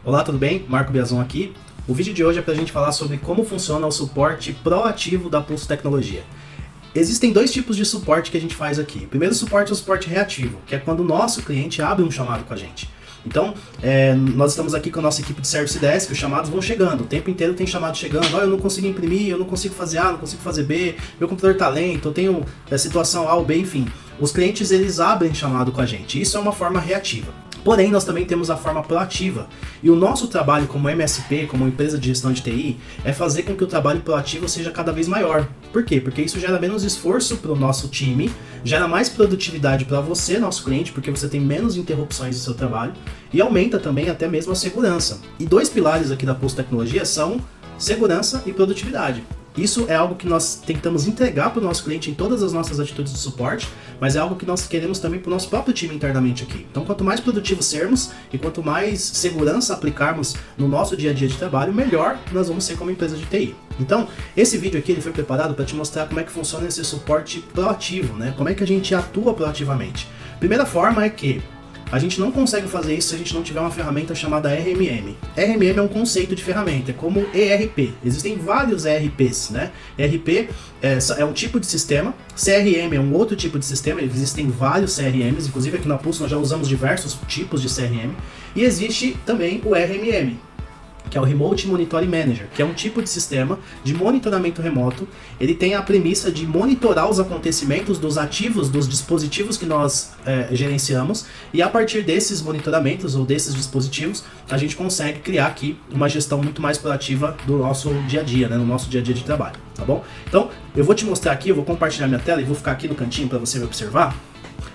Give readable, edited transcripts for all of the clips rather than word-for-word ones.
Olá, tudo bem? Marco Biazon aqui. O vídeo de hoje é para a gente falar sobre como funciona o suporte proativo da Pulso Tecnologia. Existem dois tipos de suporte que a gente faz aqui. O primeiro suporte é o suporte reativo, que é quando o nosso cliente abre um chamado com a gente. Então, nós estamos aqui com a nossa equipe de Service Desk, os chamados vão chegando, o tempo inteiro tem chamado chegando, eu não consigo imprimir, eu não consigo fazer A, não consigo fazer B, meu computador está lento, eu tenho a situação A ou B, enfim. Os clientes, eles abrem chamado com a gente, isso é uma forma reativa. Porém, nós também temos a forma proativa, e o nosso trabalho como MSP, como empresa de gestão de TI, é fazer com que o trabalho proativo seja cada vez maior. Por quê? Porque isso gera menos esforço para o nosso time, gera mais produtividade para você, nosso cliente, porque você tem menos interrupções no seu trabalho, e aumenta também até mesmo a segurança. E dois pilares aqui da Pulso Tecnologia são segurança e produtividade. Isso é algo que nós tentamos entregar para o nosso cliente em todas as nossas atitudes de suporte, mas é algo que nós queremos também para o nosso próprio time internamente aqui. Então, quanto mais produtivos sermos e quanto mais segurança aplicarmos no nosso dia a dia de trabalho, melhor nós vamos ser como empresa de TI. Então, esse vídeo aqui ele foi preparado para te mostrar como é que funciona esse suporte proativo, né? Como é que a gente atua proativamente. Primeira forma é que a gente não consegue fazer isso se a gente não tiver uma ferramenta chamada RMM. RMM é um conceito de ferramenta, é como ERP. Existem vários ERPs, né? ERP é um tipo de sistema, CRM é um outro tipo de sistema, existem vários CRMs, inclusive aqui na Pulso nós já usamos diversos tipos de CRM, e existe também o RMM, que é o Remote Monitoring Manager, que é um tipo de sistema de monitoramento remoto. Ele tem a premissa de monitorar os acontecimentos dos ativos dos dispositivos que nós gerenciamos, e a partir desses monitoramentos ou desses dispositivos, a gente consegue criar aqui uma gestão muito mais proativa do nosso dia a dia, né, no nosso dia a dia de trabalho, tá bom? Então, eu vou te mostrar aqui, eu vou compartilhar minha tela e vou ficar aqui no cantinho para você me observar.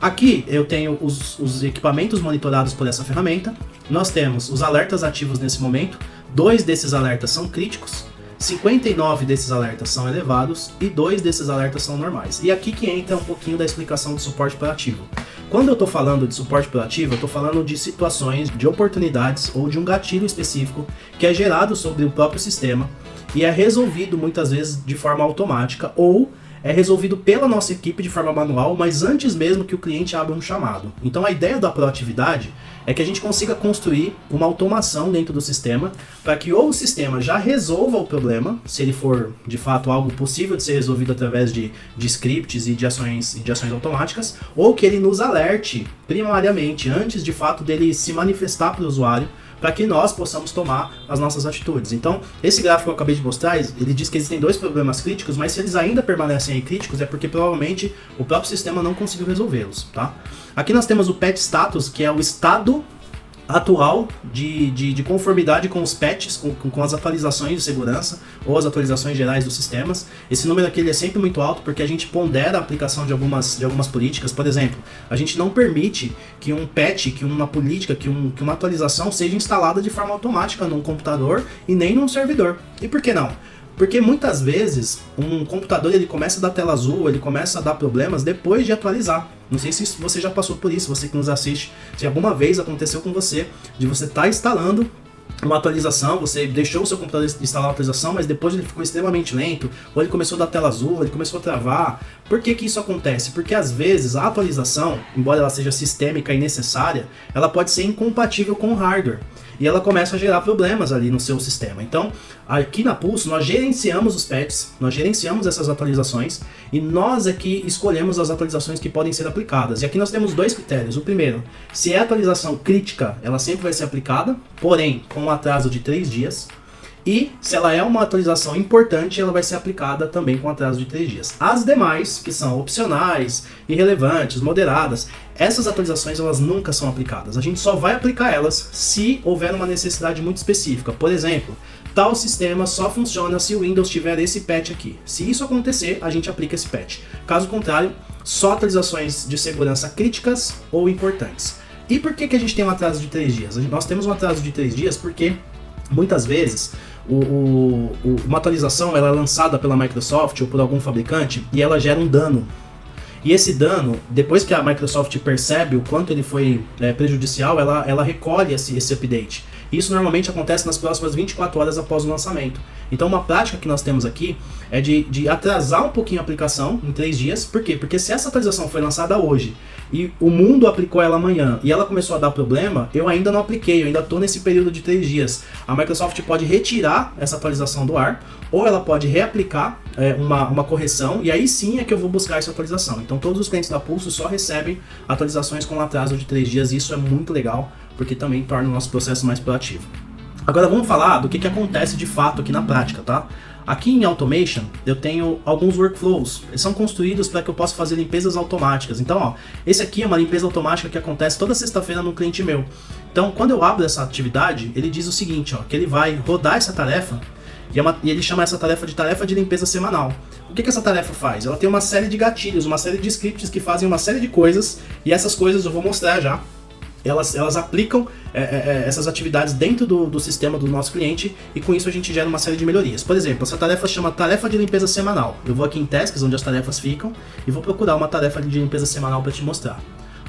Aqui eu tenho os equipamentos monitorados por essa ferramenta. Nós temos os alertas ativos nesse momento. 2 desses alertas são críticos, 59 desses alertas são elevados e 2 desses alertas são normais. E aqui que entra um pouquinho da explicação do suporte proativo. Quando eu estou falando de suporte proativo, eu estou falando de situações, de oportunidades ou de um gatilho específico que é gerado sobre o próprio sistema e é resolvido muitas vezes de forma automática ou é resolvido pela nossa equipe de forma manual, mas antes mesmo que o cliente abra um chamado. Então a ideia da proatividade é que a gente consiga construir uma automação dentro do sistema para que ou o sistema já resolva o problema, se ele for de fato algo possível de ser resolvido através de scripts e de ações automáticas, ou que ele nos alerte primariamente antes de fato dele se manifestar para o usuário, para que nós possamos tomar as nossas atitudes. Então, esse gráfico que eu acabei de mostrar, ele diz que existem 2 problemas críticos, mas se eles ainda permanecem aí críticos, é porque provavelmente o próprio sistema não conseguiu resolvê-los, tá? Aqui nós temos o patch status, que é o estado atual de conformidade com os patches, com as atualizações de segurança ou as atualizações gerais dos sistemas. Esse número aqui ele é sempre muito alto porque a gente pondera a aplicação de algumas políticas. Por exemplo, a gente não permite que um patch, que uma política, que uma atualização seja instalada de forma automática num computador e nem num servidor. E por que não? Porque muitas vezes um computador ele começa a dar tela azul, ele começa a dar problemas depois de atualizar. Não sei se você já passou por isso, você que nos assiste, se alguma vez aconteceu com você, de você estar instalando uma atualização, você deixou o seu computador instalar uma atualização, mas depois ele ficou extremamente lento, ou ele começou a dar tela azul, ele começou a travar. Por que isso acontece? Porque às vezes a atualização, embora ela seja sistêmica e necessária, ela pode ser incompatível com o hardware. E ela começa a gerar problemas ali no seu sistema. Então, aqui na Pulso, nós gerenciamos os patches, nós gerenciamos essas atualizações e nós aqui escolhemos as atualizações que podem ser aplicadas. E aqui nós temos 2 critérios. O primeiro, se é atualização crítica, ela sempre vai ser aplicada, porém com um atraso de 3 dias. E se ela é uma atualização importante, ela vai ser aplicada também com atraso de 3 dias. As demais, que são opcionais, irrelevantes, moderadas, essas atualizações elas nunca são aplicadas. A gente só vai aplicar elas se houver uma necessidade muito específica. Por exemplo, tal sistema só funciona se o Windows tiver esse patch aqui. Se isso acontecer, a gente aplica esse patch. Caso contrário, só atualizações de segurança críticas ou importantes. E por que a gente tem um atraso de 3 dias? Nós temos um atraso de 3 dias porque muitas vezes uma atualização ela é lançada pela Microsoft ou por algum fabricante e ela gera um dano. E esse dano, depois que a Microsoft percebe o quanto ele foi prejudicial, ela recolhe esse update. E isso normalmente acontece nas próximas 24 horas após o lançamento. Então uma prática que nós temos aqui é de atrasar um pouquinho a aplicação em 3 dias. Por quê? Porque se essa atualização foi lançada hoje e o mundo aplicou ela amanhã e ela começou a dar problema, eu ainda não apliquei, eu ainda estou nesse período de 3 dias. A Microsoft pode retirar essa atualização do ar, ou ela pode reaplicar uma correção, e aí sim é que eu vou buscar essa atualização. Então todos os clientes da Pulso só recebem atualizações com um atraso de 3 dias, e isso é muito legal, porque também torna o nosso processo mais proativo. Agora vamos falar do que acontece de fato aqui na prática, tá? Aqui em Automation eu tenho alguns workflows, eles são construídos para que eu possa fazer limpezas automáticas. Então, ó, esse aqui é uma limpeza automática que acontece toda sexta-feira num cliente meu. Então, quando eu abro essa atividade, ele diz o seguinte, ó, que ele vai rodar essa tarefa e ele chama essa tarefa de limpeza semanal. O que essa tarefa faz? Ela tem uma série de gatilhos, uma série de scripts que fazem uma série de coisas, e essas coisas eu vou mostrar já. Elas aplicam essas atividades dentro do sistema do nosso cliente, e com isso a gente gera uma série de melhorias. Por exemplo, essa tarefa chama tarefa de limpeza semanal. Eu vou aqui em Tasks, onde as tarefas ficam, e vou procurar uma tarefa de limpeza semanal para te mostrar.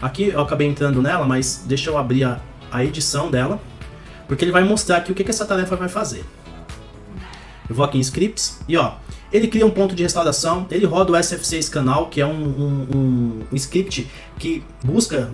Aqui eu acabei entrando nela, mas deixa eu abrir a edição dela, porque ele vai mostrar aqui o que essa tarefa vai fazer. Eu vou aqui em Scripts e ó, ele cria um ponto de restauração, ele roda o SFC Scanal, que é um script que busca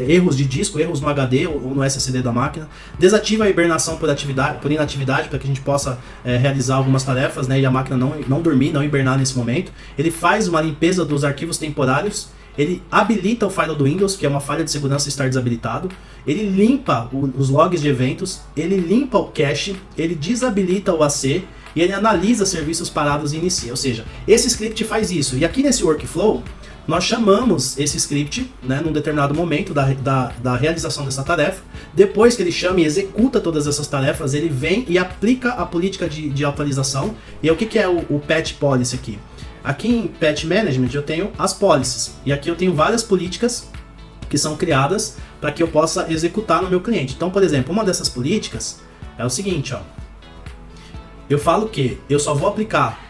erros de disco, erros no HD ou no SSD da máquina, desativa a hibernação por inatividade, para que a gente possa realizar algumas tarefas, né, e a máquina não dormir, não hibernar nesse momento. Ele faz uma limpeza dos arquivos temporários, ele habilita o file do Windows, que é uma falha de segurança estar desabilitado, ele limpa os logs de eventos, ele limpa o cache, ele desabilita o AC, e ele analisa serviços parados e inicia. Ou seja, esse script faz isso. E aqui nesse workflow, nós chamamos esse script, né, num determinado momento da realização dessa tarefa. Depois que ele chama e executa todas essas tarefas, ele vem e aplica a política de atualização. E o que é o patch policy aqui? Aqui em Patch Management eu tenho as policies. E aqui eu tenho várias políticas que são criadas para que eu possa executar no meu cliente. Então, por exemplo, uma dessas políticas é o seguinte, ó. Eu falo que eu só vou aplicar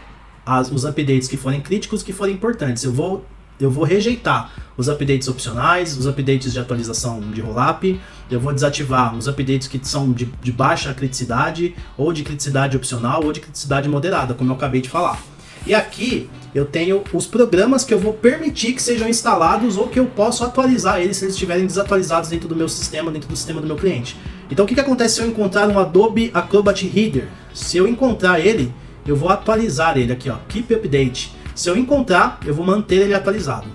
os updates que forem críticos, que forem importantes. Eu vou rejeitar os updates opcionais, os updates de atualização de rollup. Eu vou desativar os updates que são de baixa criticidade, ou de criticidade opcional, ou de criticidade moderada, como eu acabei de falar. E aqui eu tenho os programas que eu vou permitir que sejam instalados, ou que eu posso atualizar eles se eles estiverem desatualizados dentro do meu sistema, dentro do sistema do meu cliente. Então o que acontece se eu encontrar um Adobe Acrobat Reader? Se eu encontrar ele, eu vou atualizar ele aqui, ó, Keep Update. Se eu encontrar, eu vou manter ele atualizado.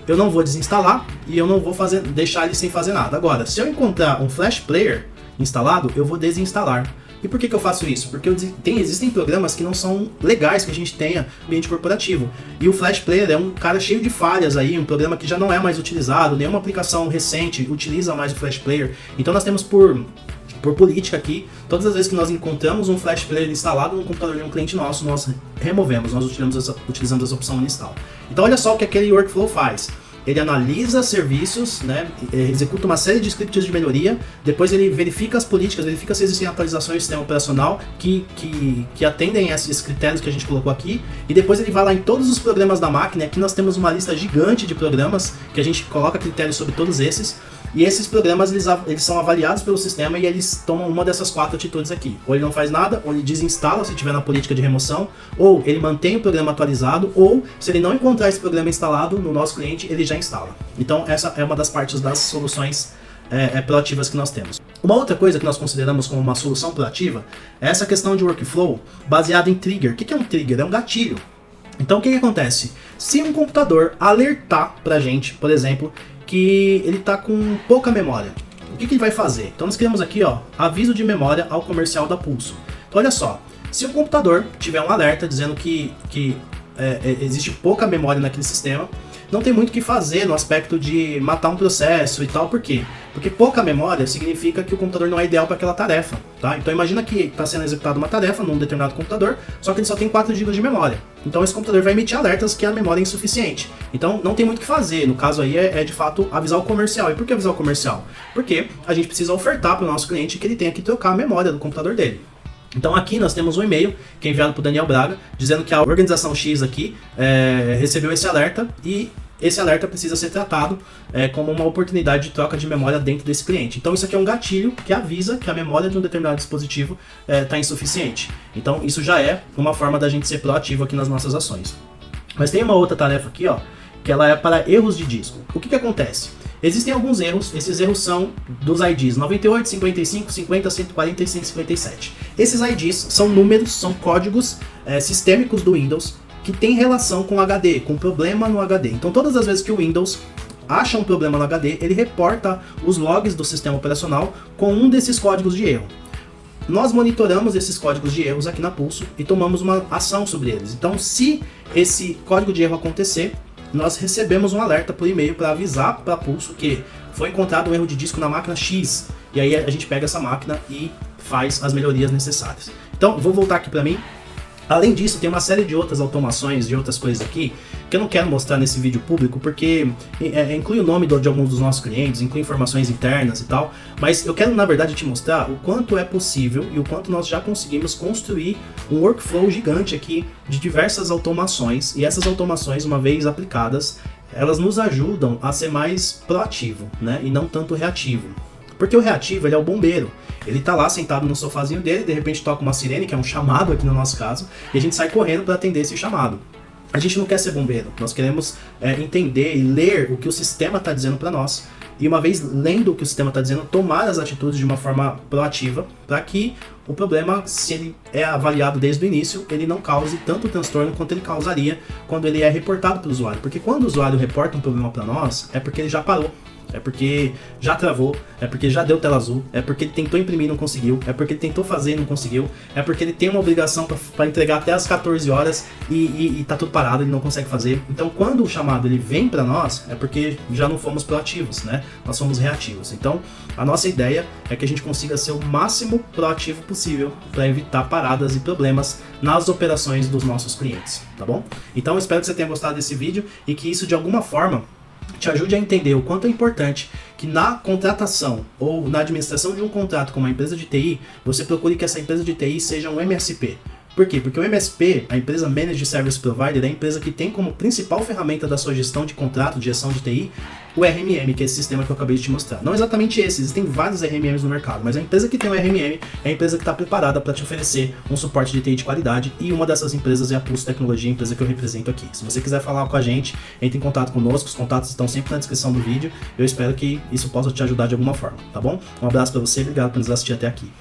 Eu não vou desinstalar e eu não vou deixar ele sem fazer nada. Agora, se eu encontrar um Flash Player instalado, eu vou desinstalar. E por que eu faço isso? Porque existem programas que não são legais que a gente tenha no ambiente corporativo. E o Flash Player é um cara cheio de falhas aí, um programa que já não é mais utilizado, nenhuma aplicação recente utiliza mais o Flash Player. Então nós temos por política aqui, todas as vezes que nós encontramos um Flash Player instalado no computador de um cliente nosso, nós removemos, nós utilizamos essa opção uninstall. Então olha só o que aquele workflow faz. Ele analisa serviços, né, executa uma série de scripts de melhoria, depois ele verifica as políticas, verifica se existem atualizações do sistema operacional que atendem a esses critérios que a gente colocou aqui, e depois ele vai lá em todos os programas da máquina. Aqui nós temos uma lista gigante de programas que a gente coloca critérios sobre todos esses, e esses programas eles são avaliados pelo sistema e eles tomam uma dessas 4 atitudes aqui. Ou ele não faz nada, ou ele desinstala se tiver na política de remoção, ou ele mantém o programa atualizado, ou se ele não encontrar esse programa instalado no nosso cliente, ele já instala. Então essa é uma das partes das soluções proativas que nós temos. Uma outra coisa que nós consideramos como uma solução proativa é essa questão de workflow baseada em trigger. O que é um trigger? É um gatilho. Então o que acontece? Se um computador alertar pra gente, por exemplo, que ele está com pouca memória, o que ele vai fazer? Então nós criamos aqui, ó, aviso de memória ao comercial da Pulso. Então olha só, se o computador tiver um alerta dizendo que existe pouca memória naquele sistema, não tem muito o que fazer no aspecto de matar um processo e tal. Por quê? Porque pouca memória significa que o computador não é ideal para aquela tarefa, tá? Então imagina que está sendo executada uma tarefa num determinado computador, só que ele só tem 4 GB de memória. Então esse computador vai emitir alertas que a memória é insuficiente. Então não tem muito o que fazer. No caso aí é de fato avisar o comercial. E por que avisar o comercial? Porque a gente precisa ofertar para o nosso cliente que ele tenha que trocar a memória do computador dele. Então aqui nós temos um e-mail que é enviado para o Daniel Braga, dizendo que a organização X aqui recebeu esse alerta e esse alerta precisa ser tratado como uma oportunidade de troca de memória dentro desse cliente. Então isso aqui é um gatilho que avisa que a memória de um determinado dispositivo está insuficiente. Então isso já é uma forma da gente ser proativo aqui nas nossas ações. Mas tem uma outra tarefa aqui, ó, que ela é para erros de disco. O que acontece? Existem alguns erros, esses erros são dos IDs 98, 55, 50, 140 e 157. Esses IDs são números, são códigos sistêmicos do Windows que tem relação com o HD, com problema no HD. Então todas as vezes que o Windows acha um problema no HD, ele reporta os logs do sistema operacional com um desses códigos de erro. Nós monitoramos esses códigos de erros aqui na Pulso e tomamos uma ação sobre eles. Então se esse código de erro acontecer, nós recebemos um alerta por e-mail para avisar para a Pulso que foi encontrado um erro de disco na máquina X. E aí a gente pega essa máquina e faz as melhorias necessárias. Então, vou voltar aqui para mim. Além disso, tem uma série de outras automações, de outras coisas aqui, que eu não quero mostrar nesse vídeo público, porque inclui o nome de alguns dos nossos clientes, inclui informações internas e tal, mas eu quero, na verdade, te mostrar o quanto é possível e o quanto nós já conseguimos construir um workflow gigante aqui de diversas automações, e essas automações, uma vez aplicadas, elas nos ajudam a ser mais proativo, né, e não tanto reativo. Porque o reativo, ele é o bombeiro. Ele tá lá sentado no sofazinho dele, de repente toca uma sirene, que é um chamado aqui no nosso caso, e a gente sai correndo para atender esse chamado. A gente não quer ser bombeiro, nós queremos entender e ler o que o sistema está dizendo para nós. E uma vez lendo o que o sistema está dizendo, tomar as atitudes de uma forma proativa, para que o problema, se ele é avaliado desde o início, ele não cause tanto transtorno quanto ele causaria quando ele é reportado para o usuário. Porque quando o usuário reporta um problema para nós, é porque ele já parou. É porque já travou, é porque já deu tela azul, é porque ele tentou imprimir e não conseguiu, é porque ele tentou fazer e não conseguiu, é porque ele tem uma obrigação para entregar até as 14 horas e tá tudo parado, ele não consegue fazer. Então quando o chamado ele vem para nós, é porque já não fomos proativos, né? Nós somos reativos. Então a nossa ideia é que a gente consiga ser o máximo proativo possível para evitar paradas e problemas nas operações dos nossos clientes, tá bom? Então eu espero que você tenha gostado desse vídeo e que isso de alguma forma te ajude a entender o quanto é importante que na contratação ou na administração de um contrato com uma empresa de TI, você procure que essa empresa de TI seja um MSP. Por quê? Porque o MSP, a empresa Managed Service Provider, é a empresa que tem como principal ferramenta da sua gestão de contrato, de gestão de TI, o RMM, que é esse sistema que eu acabei de te mostrar. Não exatamente esse, existem vários RMMs no mercado, mas a empresa que tem o RMM é a empresa que está preparada para te oferecer um suporte de TI de qualidade, e uma dessas empresas é a Pulso Tecnologia, a empresa que eu represento aqui. Se você quiser falar com a gente, entre em contato conosco, os contatos estão sempre na descrição do vídeo. Eu espero que isso possa te ajudar de alguma forma, tá bom? Um abraço para você, obrigado por nos assistir até aqui.